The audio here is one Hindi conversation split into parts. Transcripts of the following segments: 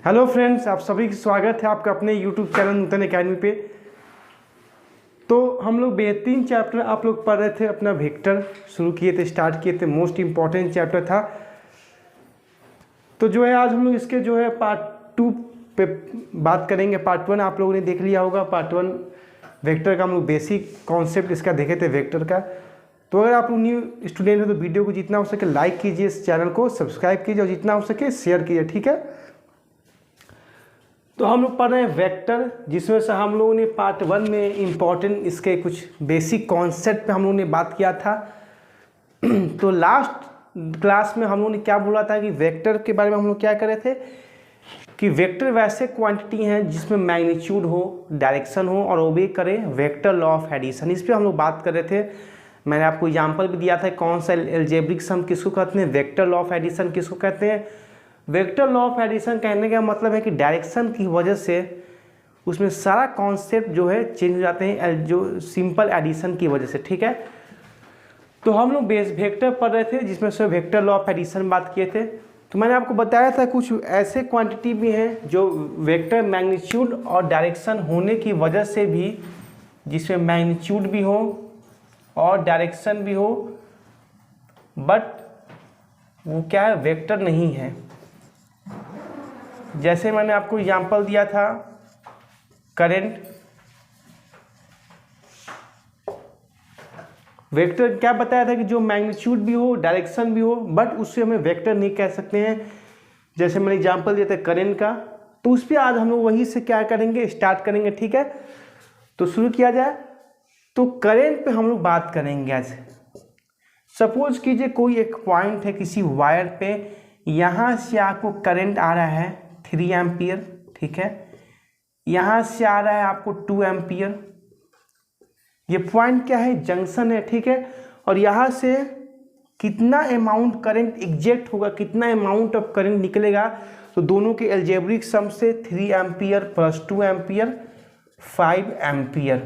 हेलो फ्रेंड्स, आप सभी का स्वागत है आपका अपने यूट्यूब चैनल नूतन एकेडमी पे। तो हम लोग बेहतरीन चैप्टर आप लोग पढ़ रहे थे, अपना वेक्टर शुरू किए थे, स्टार्ट किए थे। मोस्ट इम्पॉर्टेंट चैप्टर था। तो जो है आज हम लोग इसके जो है पार्ट 2 पे बात करेंगे। पार्ट 1 आप लोगों ने देख लिया होगा। पार्ट 1 वेक्टर का हम लोग बेसिक कॉन्सेप्ट इसका देखे थे वेक्टर का। तो अगर आप लोग न्यू स्टूडेंट हो तो वीडियो को जितना हो सके लाइक कीजिए, इस चैनल को सब्सक्राइब कीजिए और जितना हो सके शेयर कीजिए, ठीक है। तो हम लोग पढ़ रहे हैं वेक्टर, जिसमें से हम लोगों ने पार्ट 1 में इम्पॉर्टेंट इसके कुछ बेसिक कॉन्सेप्ट पे हम लोगों ने बात किया था। तो लास्ट क्लास में हम लोगों ने क्या बोला था कि वेक्टर के बारे में हम लोग क्या कर रहे थे कि वेक्टर वैसे क्वांटिटी हैं जिसमें मैग्नीट्यूड हो, डायरेक्शन हो और ओबे करे वेक्टर लॉ ऑफ एडिशन। इस पर हम लोग बात कर रहे थे। मैंने आपको एग्जाम्पल भी दिया था कौन सा एल्जेब्रिक सम किसको कहते हैं, वेक्टर लॉ ऑफ एडिशन किसको कहते हैं। वेक्टर लॉ ऑफ एडिशन कहने का मतलब है कि डायरेक्शन की वजह से उसमें सारा कॉन्सेप्ट जो है चेंज हो जाते हैं, जो सिंपल एडिशन की वजह से, ठीक है। तो हम लोग बेस वेक्टर पढ़ रहे थे जिसमें से वेक्टर लॉ ऑफ एडिशन बात किए थे। तो मैंने आपको बताया था कुछ ऐसे क्वांटिटी भी हैं जो वेक्टर मैग्नीट्यूड और डायरेक्शन होने की वजह से भी, जिसमें मैग्नीट्यूड भी हो और डायरेक्शन भी हो, बट वो क्या है, वेक्टर नहीं है। जैसे मैंने आपको एग्जांपल दिया था करंट। वेक्टर क्या बताया था कि जो मैग्नीट्यूड भी हो, डायरेक्शन भी हो, बट उससे हमें वेक्टर नहीं कह सकते हैं। जैसे मैंने एग्जांपल दिया था करंट का। तो उस पर आज हम लोग वहीं से क्या करेंगे, स्टार्ट करेंगे, ठीक है। तो शुरू किया जाए। तो करंट पे हम लोग बात करेंगे आज। सपोज कीजिए कोई एक पॉइंट है किसी वायर पे, यहाँ से आपको करंट आ रहा है 3 एम्पियर, ठीक है। यहाँ से आ रहा है आपको 2 एम्पियर। ये पॉइंट क्या है, जंक्शन है, ठीक है। और यहाँ से कितना अमाउंट करंट एग्जैक्ट होगा, कितना अमाउंट ऑफ करंट निकलेगा, तो दोनों के एल्जेब्रिक सम से 3 एम्पियर प्लस 2 एम्पियर 5 एम्पियर।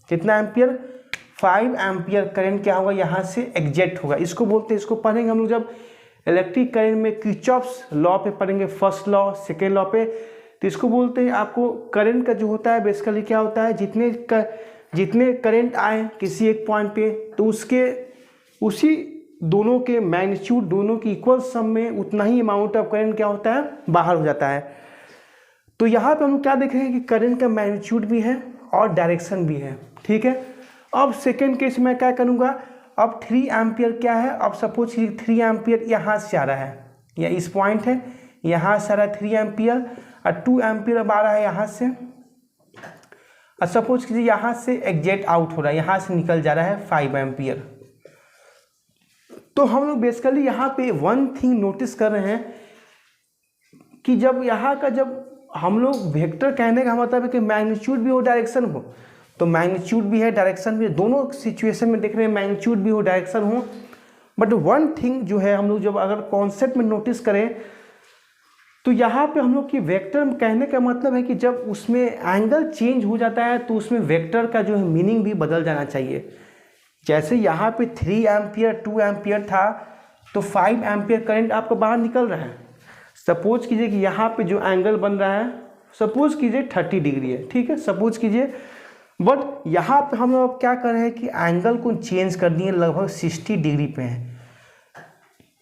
कितना एम्पियर, 5 एम्पियर करंट क्या होगा, यहाँ से एग्जैक्ट होगा। इसको बोलते हैं, इसको पढ़ेंगे हम लोग जब इलेक्ट्रिक करंट में किरचॉफ्स लॉ पे पढ़ेंगे, फर्स्ट लॉ सेकेंड लॉ पे। तो इसको बोलते हैं, आपको करंट का जो होता है बेसिकली क्या होता है, जितने करंट आए किसी एक पॉइंट पे, तो उसी दोनों के मैग्नीट्यूड, दोनों की इक्वल सम में उतना ही अमाउंट ऑफ करंट क्या होता है, बाहर हो जाता है। तो यहाँ पे हम क्या देख रहे हैं कि करंट का मैग्नीट्यूड भी है और डायरेक्शन भी है, ठीक है। अब सेकेंड केस में क्या करूँगा, अब 3 एम्पियर क्या है, अब सपोज 3 एम्पियर यहाँ से आ रहा है, या इस पॉइंट है, यहाँ से आ रहा है 3 एम्पियर और 2 एम्पियर अब आ रहा है यहाँ से। और सपोज कीजिए यहाँ से एग्जैक्ट आउट हो रहा है, यहाँ से निकल जा रहा है 5 एम्पियर। तो हम लोग बेसिकली यहाँ पे वन थिंग नोटिस कर रहे हैं कि जब यहाँ का जब हम लोग वेक्टर कहने का मतलब है कि मैग्नीट्यूड भी हो डायरेक्शन हो, तो मैग्नीट्यूड भी है डायरेक्शन भी है, दोनों सिचुएशन में देख रहे हैं मैग्नीट्यूड भी हो डायरेक्शन हो। बट वन थिंग जो है हम लोग जब अगर कॉन्सेप्ट में नोटिस करें, तो यहाँ पे हम लोग की वेक्टर कहने का मतलब है कि जब उसमें एंगल चेंज हो जाता है तो उसमें वेक्टर का जो है मीनिंग भी बदल जाना चाहिए। जैसे यहाँ पे 3 एम्पियर 2 एम्पियर था, तो 5 एम्पियर करंट आपको बाहर निकल रहा है। सपोज कीजिए कि यहाँ पे जो एंगल बन रहा है, सपोज कीजिए 30 डिग्री है, ठीक है, सपोज कीजिए। बट यहाँ पे हम लोग क्या कर रहे हैं कि एंगल को चेंज कर दिए, लगभग 60 डिग्री पे है।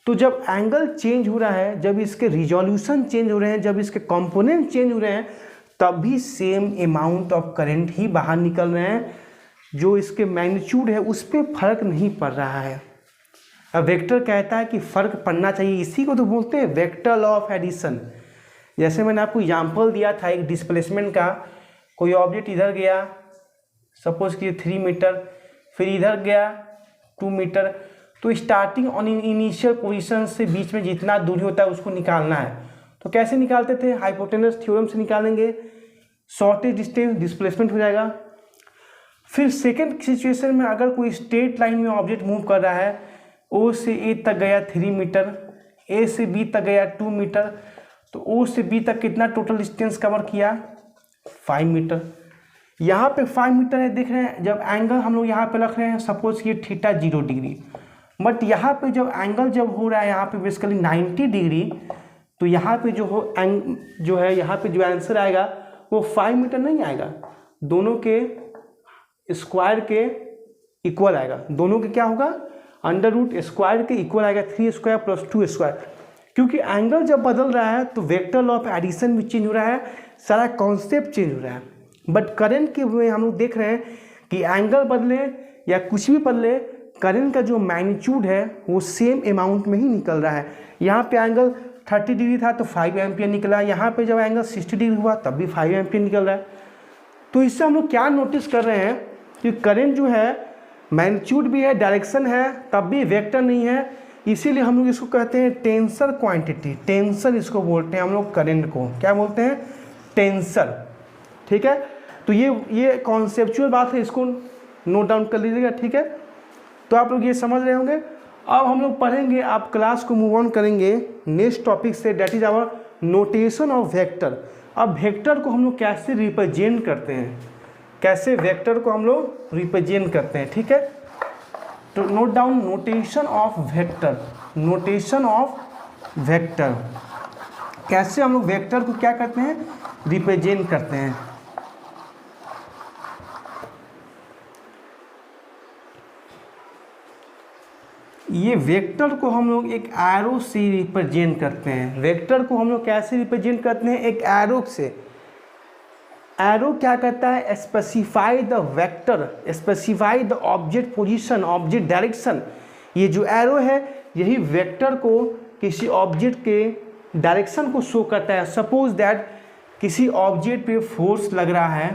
तो जब एंगल चेंज हो रहा है, जब इसके रिजोल्यूशन चेंज हो रहे हैं, जब इसके कंपोनेंट चेंज हो रहे हैं, तब भी सेम अमाउंट ऑफ करंट ही बाहर निकल रहे हैं। जो इसके मैग्नीट्यूड है उस पर फर्क नहीं पड़ रहा है। अब वेक्टर कहता है कि फर्क पड़ना चाहिए, इसी को तो बोलते हैं वेक्टर लॉ ऑफ एडिशन। जैसे मैंने आपको एग्जांपल दिया था एक डिस्प्लेसमेंट का, कोई ऑब्जेक्ट इधर गया, सपोज कि 3 मीटर, फिर इधर गया 2 मीटर। तो स्टार्टिंग ऑन इनिशियल पोजीशन से बीच में जितना दूरी होता है उसको निकालना है। तो कैसे निकालते थे, हाइपोटेनस थ्योरम से निकालेंगे, शॉर्टेस्ट डिस्टेंस डिस्प्लेसमेंट हो जाएगा। फिर सेकेंड सिचुएशन में अगर कोई स्ट्रेट लाइन में ऑब्जेक्ट मूव कर रहा है, ओ से ए तक गया 3 मीटर, ए से बी तक गया 2 मीटर, तो ओ से बी तक कितना टोटल डिस्टेंस कवर किया, 5 मीटर। यहाँ पे 5 मीटर है, देख रहे हैं। जब एंगल हम लोग यहाँ पे रख रहे हैं, सपोज कि थीटा 0 डिग्री, बट यहाँ पे जब एंगल जब हो रहा है यहाँ पे बेसिकली 90 डिग्री, तो यहाँ पे जो है यहाँ पे जो आंसर आएगा वो 5 मीटर नहीं आएगा, दोनों के स्क्वायर के इक्वल आएगा। दोनों के क्या होगा, अंडर रूट स्क्वायर के इक्वल आएगा, 3 स्क्वायर प्लस 2 स्क्वायर। क्योंकि एंगल जब बदल रहा है तो वेक्टर लॉ ऑफ एडिशन भी चेंज हो रहा है, सारा कॉन्सेप्ट चेंज हो रहा है। बट करंट के में हम लोग देख रहे हैं कि एंगल बदले या कुछ भी बदले, करंट का जो मैग्नीट्यूड है वो सेम अमाउंट में ही निकल रहा है। यहाँ पे एंगल 30 डिग्री था तो 5 एम्पियर निकला, यहाँ पे जब एंगल 60 डिग्री हुआ तब भी 5 एम्पियर निकल रहा है। तो इससे हम लोग क्या नोटिस कर रहे हैं कि करंट जो है मैग्नीट्यूड भी है, डायरेक्शन है, तब भी वेक्टर नहीं है। इसीलिए हम लोग इसको कहते हैं टेंसर क्वांटिटी। टेंसर इसको बोलते हैं हम लोग, करंट को क्या बोलते हैं, टेंसर। ठीक है, तो ये कॉन्सेप्चुअल बात है, इसको नोट डाउन कर लीजिएगा। ठीक है, तो आप लोग ये समझ रहे होंगे। अब हम लोग पढ़ेंगे, आप क्लास को मूव ऑन करेंगे नेक्स्ट टॉपिक से, that is our notation of vector. अब वेक्टर को हम लोग कैसे रिप्रेजेंट करते हैं, कैसे वेक्टर को हम लोग रिप्रेजेंट करते हैं। ठीक है, तो note down notation of vector. Notation of vector, कैसे हम लोग वेक्टर को क्या करते हैं, रिप्रेजेंट करते हैं। ये वेक्टर को हम लोग एक एरो से रिप्रेजेंट करते हैं। वेक्टर को हम लोग कैसे रिप्रेजेंट करते हैं, एक एरो से। एरो क्या करता है, specify the vector, specify the object position, object direction. ये जो एरो है यही वेक्टर को किसी ऑब्जेक्ट के डायरेक्शन को शो करता है। सपोज दैट किसी ऑब्जेक्ट पे फोर्स लग रहा है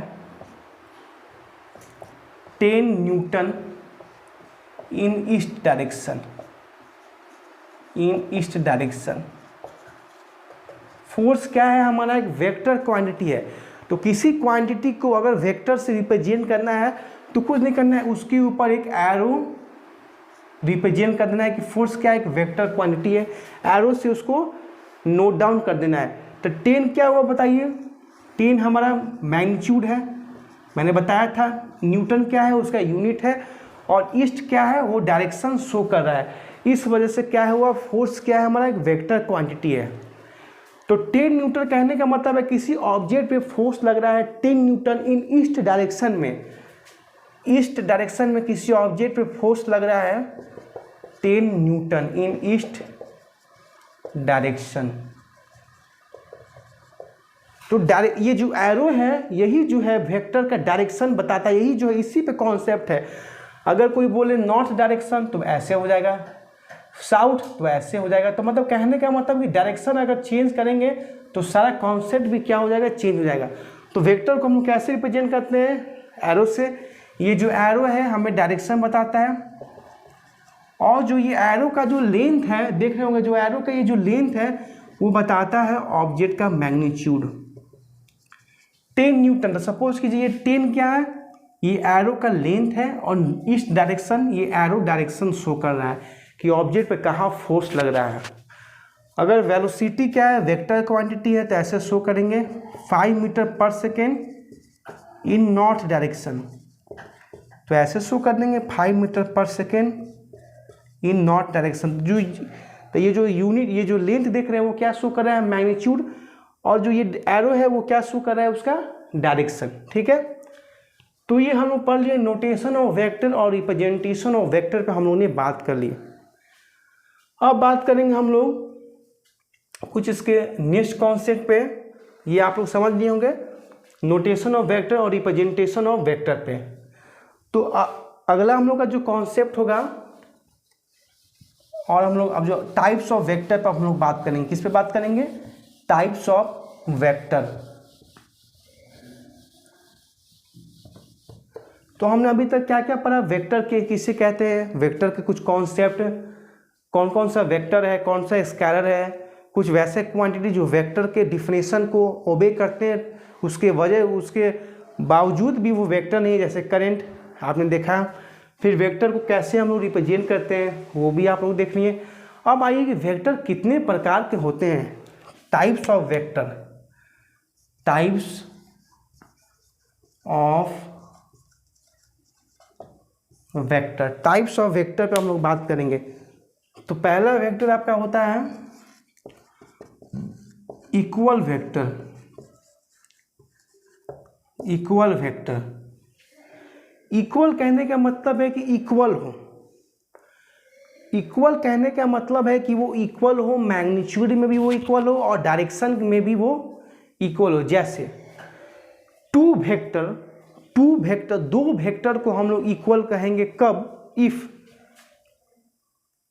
10 न्यूटन इन ईस्ट डायरेक्शन, इन ईस्ट डायरेक्शन। फोर्स क्या है, हमारा एक वेक्टर क्वांटिटी है। तो किसी क्वांटिटी को अगर वेक्टर से रिप्रेजेंट करना है तो कुछ नहीं करना है, उसके ऊपर एक एरो रिप्रेजेंट कर देना है कि फोर्स क्या है, एक वेक्टर क्वांटिटी है। एरो से उसको नोट डाउन कर देना है। तो 10 क्या हुआ बताइए, 10 हमारा मैग्नीट्यूड है, मैंने बताया था। न्यूटन क्या है, उसका यूनिट है। और ईस्ट क्या है, वो डायरेक्शन शो कर रहा है। इस वजह से क्या हुआ, फोर्स क्या है, हमारा एक वेक्टर क्वांटिटी है। तो 10 न्यूटन कहने का मतलब है किसी ऑब्जेक्ट पे फोर्स लग रहा है 10 न्यूटन इन ईस्ट डायरेक्शन में। ईस्ट डायरेक्शन में किसी ऑब्जेक्ट पे फोर्स लग रहा है 10 न्यूटन इन ईस्ट डायरेक्शन। तो ये जो एरो है यही जो है वेक्टर का डायरेक्शन बताता है, यही जो है, इसी पे कॉन्सेप्ट है। अगर कोई बोले नॉर्थ डायरेक्शन तो ऐसे हो जाएगा, साउथ तो ऐसे हो जाएगा। तो मतलब कहने का मतलब कि डायरेक्शन अगर चेंज करेंगे तो सारा कॉन्सेप्ट भी क्या हो जाएगा, चेंज हो जाएगा। तो वेक्टर को हम कैसे रिप्रेजेंट करते हैं, एरो से। ये जो एरो है हमें डायरेक्शन बताता है। और जो ये एरो का जो लेंथ है, देख रहे होंगे, जो एरो का ये जो लेंथ है वो बताता है ऑब्जेक्ट का मैग्नीट्यूड। 10 न्यूटन, तो सपोज कीजिए ये 10 क्या है, ये एरो का लेंथ है। और ईस्ट डायरेक्शन, ये एरो डायरेक्शन शो कर रहा है कि ऑब्जेक्ट पे कहाँ फोर्स लग रहा है। अगर वेलोसिटी क्या है, वेक्टर क्वांटिटी है, तो ऐसे शो करेंगे 5 मीटर पर सेकेंड इन नॉर्थ डायरेक्शन। तो ऐसे शो कर देंगे 5 मीटर पर सेकेंड इन नॉर्थ डायरेक्शन। तो ये जो यूनिट, ये जो लेंथ देख रहे हैं वो क्या शो कर रहा है, मैग्नीट्यूड। और जो ये एरो है वो क्या शो कर रहा है, उसका डायरेक्शन। ठीक है, तो ये हम लोग पढ़ लिए नोटेशन ऑफ वेक्टर और रिप्रेजेंटेशन ऑफ वेक्टर पे हम लोगों ने बात कर ली। अब बात करेंगे हम लोग कुछ इसके नेक्स्ट कॉन्सेप्ट पे। ये आप लोग समझ लिए होंगे, नोटेशन ऑफ वेक्टर और रिप्रेजेंटेशन ऑफ वेक्टर पे। तो अगला हम लोग का जो कॉन्सेप्ट होगा, और हम लोग अब जो टाइप्स ऑफ वेक्टर पर हम लोग बात करेंगे। किस पे बात करेंगे, टाइप्स ऑफ वेक्टर। तो हमने अभी तक क्या क्या पढ़ा, वेक्टर के किसे कहते हैं, वेक्टर के कुछ कॉन्सेप्ट, कौन कौन सा वेक्टर है, कौन सा स्केलर है, कुछ वैसे क्वांटिटी जो वेक्टर के डिफिनेशन को ओबे करते हैं, उसके बावजूद भी वो वेक्टर नहीं है, जैसे करंट आपने देखा। फिर वेक्टर को कैसे हम लोग रिप्रेजेंट करते हैं वो भी आप लोग देख लिए। अब आइए कि वेक्टर कितने प्रकार के होते हैं, types of vector. Types of vector, types of vector पे हम लोग बात करेंगे। तो पहला वेक्टर आपका होता है equal vector, equal vector, equal कहने का मतलब है कि इक्वल हो, इक्वल कहने का मतलब है कि वो इक्वल हो, मैग्नीट्यूड में भी वो इक्वल हो और डायरेक्शन में भी वो इक्वल हो। जैसे टू वेक्टर दो वेक्टर को हम लोग इक्वल कहेंगे कब, इफ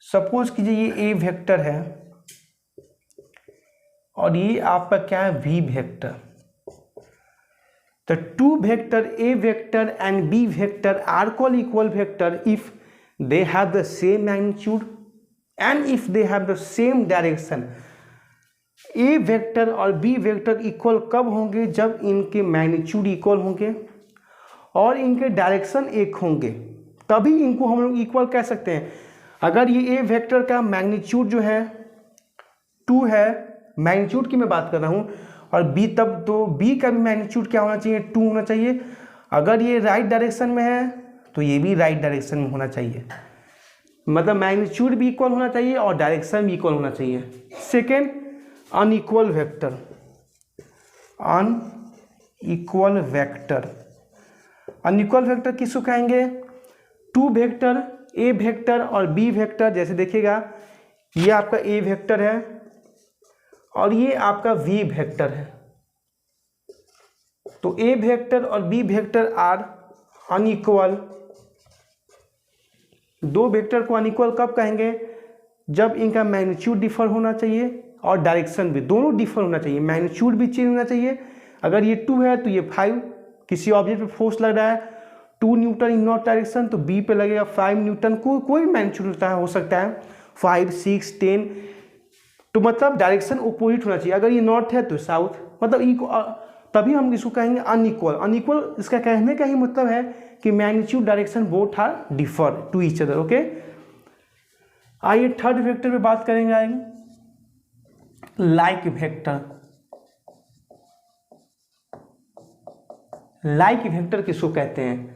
सपोज कीजिए ये ए वेक्टर है और ये आपका क्या है वी वेक्टर, तो two vector A vector and B vector are called equal vector if they have the same magnitude and if they have the same direction। A vector और बी वेक्टर इक्वल कब होंगे, जब इनके मैग्नीट्यूड इक्वल होंगे और इनके डायरेक्शन एक होंगे, तभी इनको हम लोग इक्वल कह सकते हैं। अगर ये ए वेक्टर का मैग्नीट्यूड जो है 2 है, मैग्नीट्यूड की मैं बात कर रहा हूँ, और बी, तब तो बी का भी मैग्नीट्यूड क्या होना चाहिए, 2 होना चाहिए। अगर ये राइट डायरेक्शन में है तो ये भी राइट डायरेक्शन में होना चाहिए, मतलब मैग्नीट्यूड भी इक्वल होना चाहिए और डायरेक्शन भी इक्वल होना चाहिए। Second, unequal vector, unequal vector, unequal vector किसको कहेंगे, टू वेक्टर ए वेक्टर और बी वेक्टर। जैसे देखिएगा ये आपका ए वेक्टर है और ये आपका वी वेक्टर है, तो ए वेक्टर और बी वेक्टर आर अनइक्वल। दो वेक्टर को अनइक्वल कब कहेंगे, जब इनका मैग्नीट्यूड डिफर होना चाहिए और डायरेक्शन भी, दोनों डिफर होना चाहिए, मैग्नीट्यूड भी चेंज होना चाहिए। अगर ये 2 है तो ये 5, किसी ऑब्जेक्ट पे फोर्स लग रहा है 2 न्यूटन इन नॉर्थ डायरेक्शन, तो बी पे लगेगा 5 न्यूटन, कोई मैग्नीट्यूड होता है, हो सकता है 5, 6, 10, तो मतलब डायरेक्शन अपोजिट होना चाहिए। अगर ये नॉर्थ है तो साउथ, मतलब तभी हम इसको कहेंगे अनइक्वल। अनइक्वल इसका कहने का ही मतलब है कि magnitude direction both are differ to each other. Okay, आइए थर्ड वेक्टर पे बात करेंगे, आएंगे लाइक वेक्टर। लाइक वेक्टर किसको कहते हैं,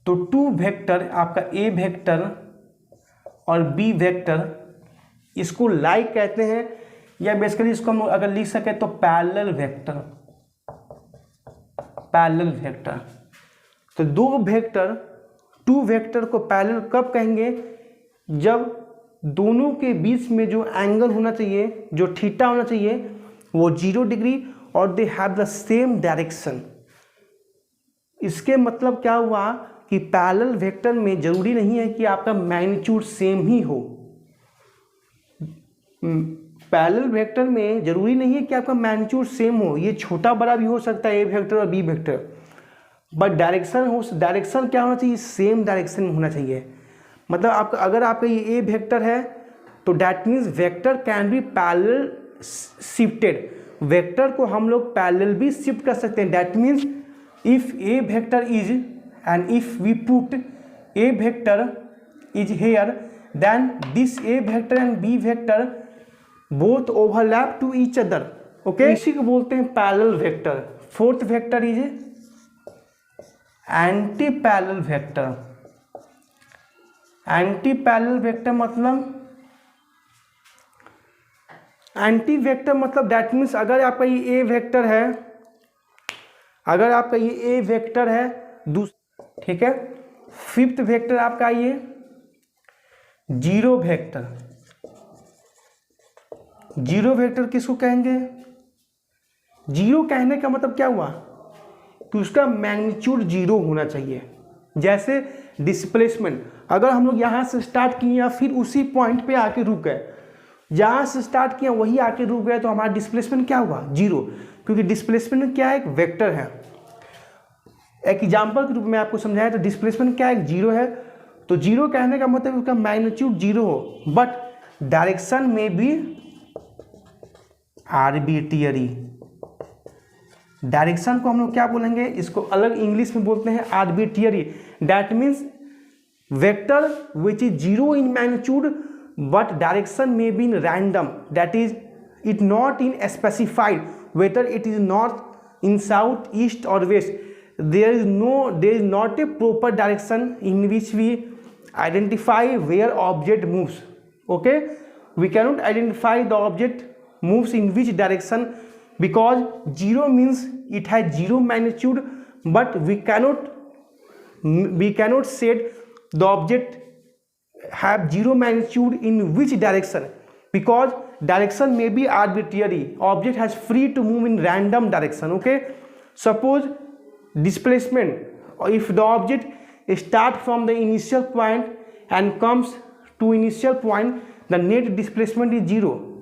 तो टू वेक्टर, आपका ए वेक्टर और बी वेक्टर, इसको लाइक कहते हैं, या बेसिकली इसको हम अगर लिख सके तो पैरेलल वेक्टर, पैरेलल वेक्टर। तो दो वेक्टर, टू वेक्टर को पैरेलल कब कहेंगे, जब दोनों के बीच में जो एंगल होना चाहिए, जो थीटा होना चाहिए, वो 0 डिग्री और they have the same direction. इसके मतलब क्या हुआ कि पैरेलल वेक्टर में जरूरी नहीं है कि आपका मैग्नीट्यूड सेम ही हो। पैरेलल वेक्टर में जरूरी नहीं है कि आपका मैग्नीट्यूड सेम हो, ये छोटा बड़ा भी हो सकता है ए वेक्टर और बी वेक्टर, बट डायरेक्शन क्या होना चाहिए, सेम डायरेक्शन में होना चाहिए। मतलब आपका अगर आपका ये ए वेक्टर है तो that means vector can be parallel shifted, vector को हम लोग पैरेलल भी शिफ्ट कर सकते हैं। That means if A vector is and if we put A vector is here, then this A vector and B vector both overlap to each other. Okay, इसी को बोलते हैं parallel vector. Fourth vector is anti parallel vector. Anti parallel vector मतलब दैट मीन्स अगर आपका ये ए वेक्टर है, अगर आपका ये ए वेक्टर है, ठीक है, फिफ्थ वेक्टर आपका ये जीरो वेक्टर। जीरो वेक्टर किसको कहेंगे, जीरो कहने का मतलब क्या हुआ कि उसका मैग्नीट्यूड 0 होना चाहिए। जैसे डिस्प्लेसमेंट, अगर हम लोग यहाँ से स्टार्ट किए या फिर उसी पॉइंट पे आके रुक गए, जहाँ से स्टार्ट किया वही आके रुक गए, तो हमारा डिस्प्लेसमेंट क्या हुआ, 0, क्योंकि डिस्प्लेसमेंट क्या है, एक वेक्टर है। एक एग्जाम्पल के रूप में आपको समझाया तो डिस्प्लेसमेंट क्या है, 0 है, तो 0 कहने का मतलब उसका मैग्नीट्यूड 0 हो, बट डायरेक्शन में भी आर्बिट्रियरी। डायरेक्शन को हम लोग क्या बोलेंगे, इसको अलग इंग्लिश में बोलते हैं arbitrary. That means vector which is 0 in magnitude but direction में be in random, that is it not in specified whether it is north, in south, east और west. there is not a proper direction in which we identify where object moves. Okay, we cannot identify the object moves in which direction, because 0 means it has 0 magnitude, but we cannot say the object have 0 magnitude in which direction, because direction may be arbitrary. Object has free to move in random direction. Okay, suppose displacement, if the object start from the initial point and comes to initial point, the net displacement is 0.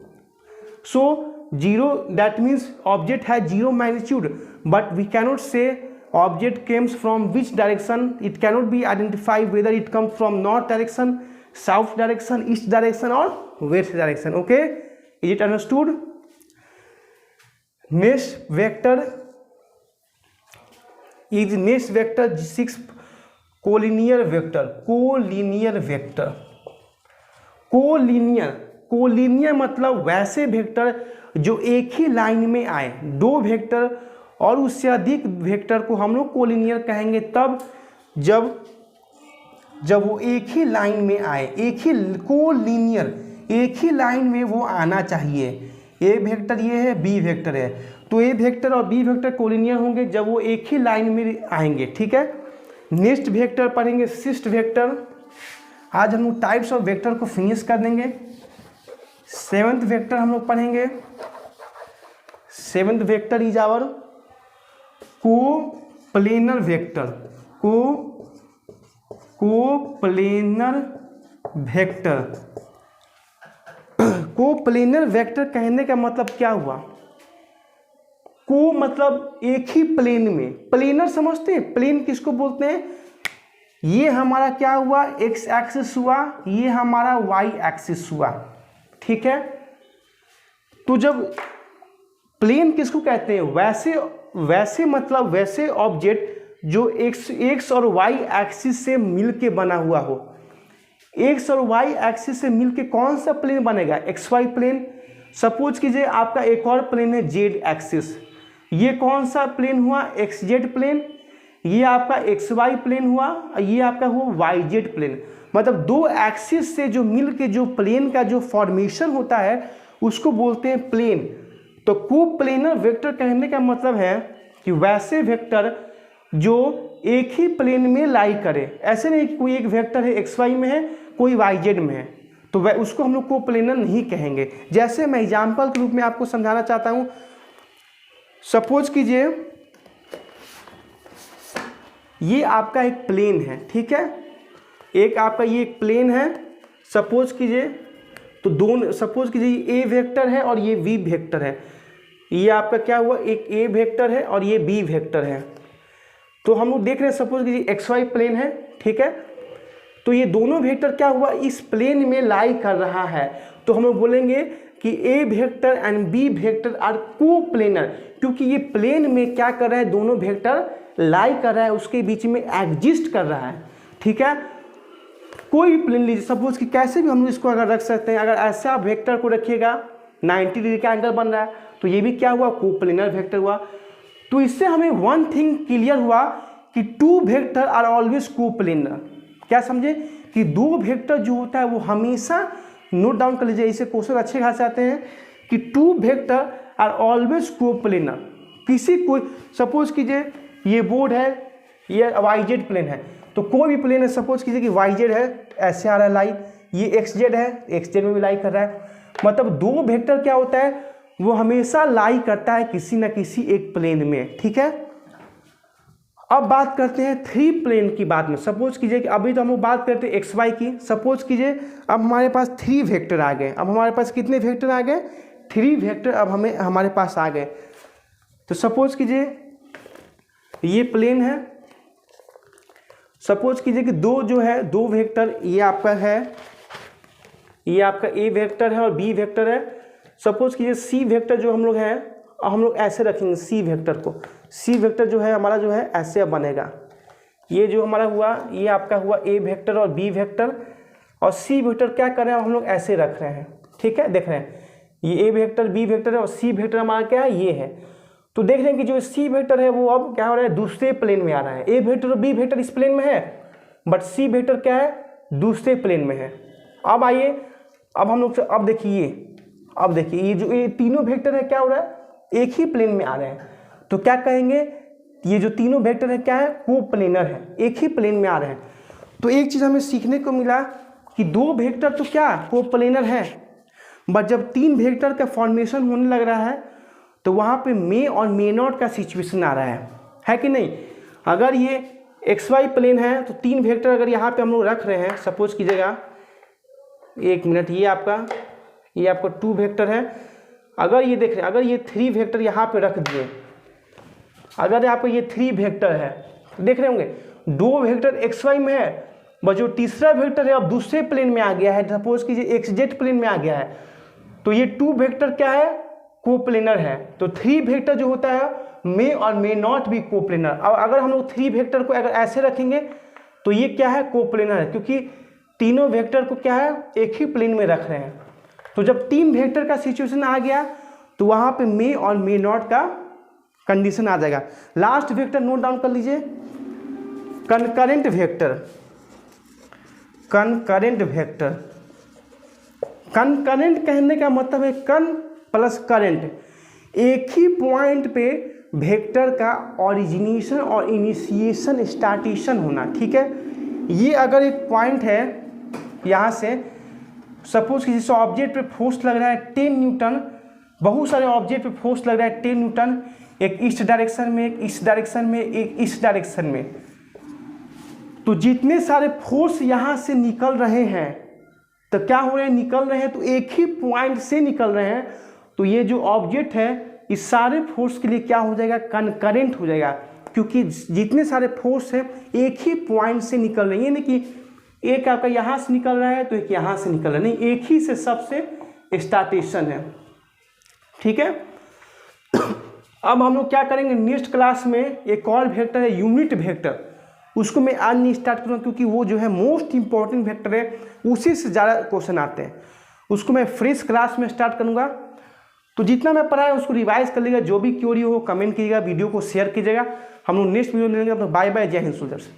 So 0, that means object has 0 magnitude, but we cannot say object comes from which direction. It cannot be identified whether it comes from north direction, south direction, east direction or west direction. Okay, is it understood? Next vector is 6 collinear vector. Collinear मतलब वैसे वेक्टर जो एक ही लाइन में आए, दो वेक्टर और उससे अधिक वेक्टर को हम लोग कोलिनियर कहेंगे तब जब वो एक ही लाइन में आए, कोलिनियर एक ही लाइन में वो आना चाहिए। ए वेक्टर ये है, बी वेक्टर है, तो ए वेक्टर और बी वेक्टर कोलिनियर होंगे जब वो एक ही लाइन में आएंगे। ठीक है, नेक्स्ट वेक्टर पढ़ेंगे सिस्ट वेक्टर। आज हम लोग टाइप्स ऑफ वेक्टर को फिनिश कर देंगे। 7th वेक्टर हम लोग पढ़ेंगे। 7th vector is our coplanar vector. Coplanar vector कहने का मतलब क्या हुआ? को मतलब एक ही प्लेन में, प्लेनर समझते हैं? प्लेन किसको बोलते हैं? ये हमारा क्या हुआ, एक्स एक्सिस हुआ, ये हमारा वाई एक्सिस हुआ। ठीक है, तो जब प्लेन किसको कहते हैं? वैसे मतलब वैसे ऑब्जेक्ट जो एक्स और वाई एक्सिस से मिलके बना हुआ हो। एक्स और वाई एक्सिस से मिलके कौन सा प्लेन बनेगा? X Y plane. सपोज कीजिए आपका एक और प्लेन है जेड एक्सिस, ये कौन सा प्लेन हुआ? X Z plane. ये आपका एक्स वाई प्लेन हुआ, ये आपका हुआ वाई जेड प्लेन। मतलब दो एक्सिस से जो मिलके जो प्लेन का जो फॉर्मेशन होता है उसको बोलते हैं प्लेन। तो कोप्लेनर वेक्टर कहने का मतलब है कि वैसे वेक्टर जो एक ही प्लेन में लाई करे। ऐसे नहीं कि कोई एक वेक्टर है एक्स वाई में है, कोई वाई जेड में है, तो वह उसको हम लोग कोप्लेनर नहीं कहेंगे। जैसे मैं एग्जाम्पल के रूप में आपको समझाना चाहता हूँ। सपोज कीजिए ये आपका एक प्लेन है, ठीक है, एक आपका ये एक प्लेन है। सपोज कीजिए तो दोनों, सपोज कीजिए ए वेक्टर है और ये बी वेक्टर है। ये आपका क्या हुआ, एक ए वेक्टर है और ये बी वेक्टर है। तो हम लोग देख रहे हैं सपोज कीजिए एक्स वाई प्लेन है, ठीक है, तो ये दोनों वेक्टर क्या हुआ, इस प्लेन में लाई कर रहा है। तो हम लोग बोलेंगे कि A vector and B vector are coplanar, क्योंकि ये प्लेन में क्या कर रहा है, दोनों वेक्टर लाई कर रहा है, उसके बीच में एग्जिस्ट कर रहा है। ठीक है, कोई प्लेन लीजिए, सपोज कि कैसे भी हम लोग इसको अगर रख सकते हैं। अगर ऐसे आप वेक्टर को रखिएगा 90 डिग्री का एंगल बन रहा है, तो ये भी क्या हुआ, कोप्लेनर वेक्टर हुआ। तो इससे हमें वन थिंग क्लियर हुआ कि two vector are always coplanar. क्या समझे कि दो वेक्टर जो होता है वो हमेशा, नोट डाउन कर लीजिए, इसे क्वेश्चन अच्छे खासे आते हैं कि two vector are always coplanar. किसी कोई, सपोज कीजिए ये बोर्ड है, ये वाई जेड प्लेन है, तो कोई भी प्लेन है, सपोज कीजिए कि वाई जेड है, ऐसे आ रहा है लाई, ये एक्स जेड है, एक्स जेड में भी लाई कर रहा है। मतलब दो वेक्टर क्या होता है, वो हमेशा लाई करता है किसी न किसी एक प्लेन में। ठीक है, अब बात करते हैं थ्री प्लेन की बात में। सपोज कीजिए कि अभी तो हम लोग बात करते हैं एक्स वाई की। सपोज कीजिए अब हमारे पास थ्री वेक्टर आ गए। अब हमारे पास कितने वेक्टर आ गए, थ्री वेक्टर अब हमारे पास आ गए। तो सपोज कीजिए ये प्लेन है, सपोज कीजिए कि दो जो है, दो वेक्टर, ये आपका है, ये आपका ए वेक्टर है और बी वेक्टर है। सपोज कीजिए सी वेक्टर जो हम लोग है, हम लोग ऐसे रखेंगे सी वेक्टर को। सी वेक्टर जो है हमारा जो है ऐसे बनेगा। ये जो हमारा हुआ, ये आपका हुआ ए वेक्टर और बी वेक्टर, और सी वेक्टर क्या कर रहे हैं, हम लोग ऐसे रख रहे हैं। ठीक है, देख रहे हैं ये ए वेक्टर बी वेक्टर है और सी वेक्टर हमारा क्या है, ये है। तो देख रहे हैं कि जो सी वेक्टर है वो अब क्या हो रहा है, दूसरे प्लेन में आ रहा है। ए वेक्टर और बी वेक्टर इस प्लेन में है, बट सी वेक्टर क्या है, दूसरे प्लेन में है। अब आइए, अब हम लोग, अब देखिए अब देखिए ये जो ये तीनों वेक्टर है क्या हो रहा है, एक ही प्लेन में आ रहे हैं, तो क्या कहेंगे, ये जो तीनों वेक्टर है क्या है, कोप्लेनर है, एक ही प्लेन में आ रहे हैं। तो एक चीज़ हमें सीखने को मिला कि दो वेक्टर तो क्या कोप्लेनर है, बट जब तीन वेक्टर का फॉर्मेशन होने लग रहा है तो वहाँ पे मे और मे नॉट का सिचुएशन आ रहा है कि नहीं। अगर ये एक्स वाई प्लेन है तो तीन वेक्टर अगर यहाँ पे हम लोग रख रहे हैं, सपोज कीजिएगा, एक मिनट, ये आपका 2 वेक्टर है, अगर ये देख रहे हैं, अगर ये 3 वेक्टर यहाँ पे रख दिए, अगर यहाँ पे ये 3 वेक्टर है, देख रहे होंगे 2 वेक्टर एक्स वाई में है, बस जो तीसरा वेक्टर है अब दूसरे प्लेन में आ गया है, सपोज कीजिए एक्स जेड प्लेन में आ गया है, तो ये 2 वेक्टर क्या है, कोप्लेनर है। तो 3 वेक्टर जो होता है मे और मे नॉट भी कोप्लेनर। अब अगर हम लोग 3 वेक्टर को अगर ऐसे रखेंगे तो ये क्या है, कोप्लेनर है, क्योंकि तीनों वेक्टर को क्या है, एक ही प्लेन में रख रहे हैं। तो जब 3 वेक्टर का सिचुएशन आ गया तो वहाँ पे मे और मे नॉट का कंडीशन आ जाएगा। लास्ट वेक्टर नोट डाउन कर लीजिए, concurrent vector. Concurrent vector, concurrent कहने का मतलब है कन प्लस करेंट, एक ही पॉइंट पे वेक्टर का ओरिजिनेशन और इनिशिएशन स्टार्टेशन होना, ठीक है। ये अगर एक पॉइंट है, यहाँ से सपोज किसी ऑब्जेक्ट पे फोर्स लग रहा है 10 न्यूटन, बहुत सारे ऑब्जेक्ट पे फोर्स लग रहा है 10 न्यूटन, एक इस डायरेक्शन में, एक इस डायरेक्शन में, एक इस डायरेक्शन में, तो जितने सारे फोर्स यहाँ से निकल रहे हैं तो क्या हो रहे हैं, निकल रहे हैं तो एक ही पॉइंट से निकल रहे हैं, तो ये जो ऑब्जेक्ट है इस सारे फोर्स के लिए क्या हो जाएगा, कनकरेंट हो जाएगा, क्योंकि जितने सारे फोर्स हैं एक ही पॉइंट से निकल रहे हैं, यानी कि एक आपका यहाँ से निकल रहा है तो एक यहाँ से निकल रहा है, नहीं, एक ही से सबसे स्टार्टेशन है, ठीक है। अब हम लोग क्या करेंगे, नेक्स्ट क्लास में एक और वेक्टर है यूनिट वेक्टर, उसको मैं आज नहीं स्टार्ट करूँगा क्योंकि वो जो है मोस्ट इंपॉर्टेंट वेक्टर है, उसी से ज़्यादा क्वेश्चन आते हैं, उसको मैं फ्रेश क्लास में स्टार्ट करूँगा। तो जितना मैं पढ़ाया उसको रिवाइज कर लीजिएगा, जो भी क्वेरी हो कमेंट कीजिएगा, वीडियो को शेयर कीजिएगा। हम लोग नेक्स्ट वीडियो में मिलेंगे। बाय बाय, जय हिंद सोल्जर्स।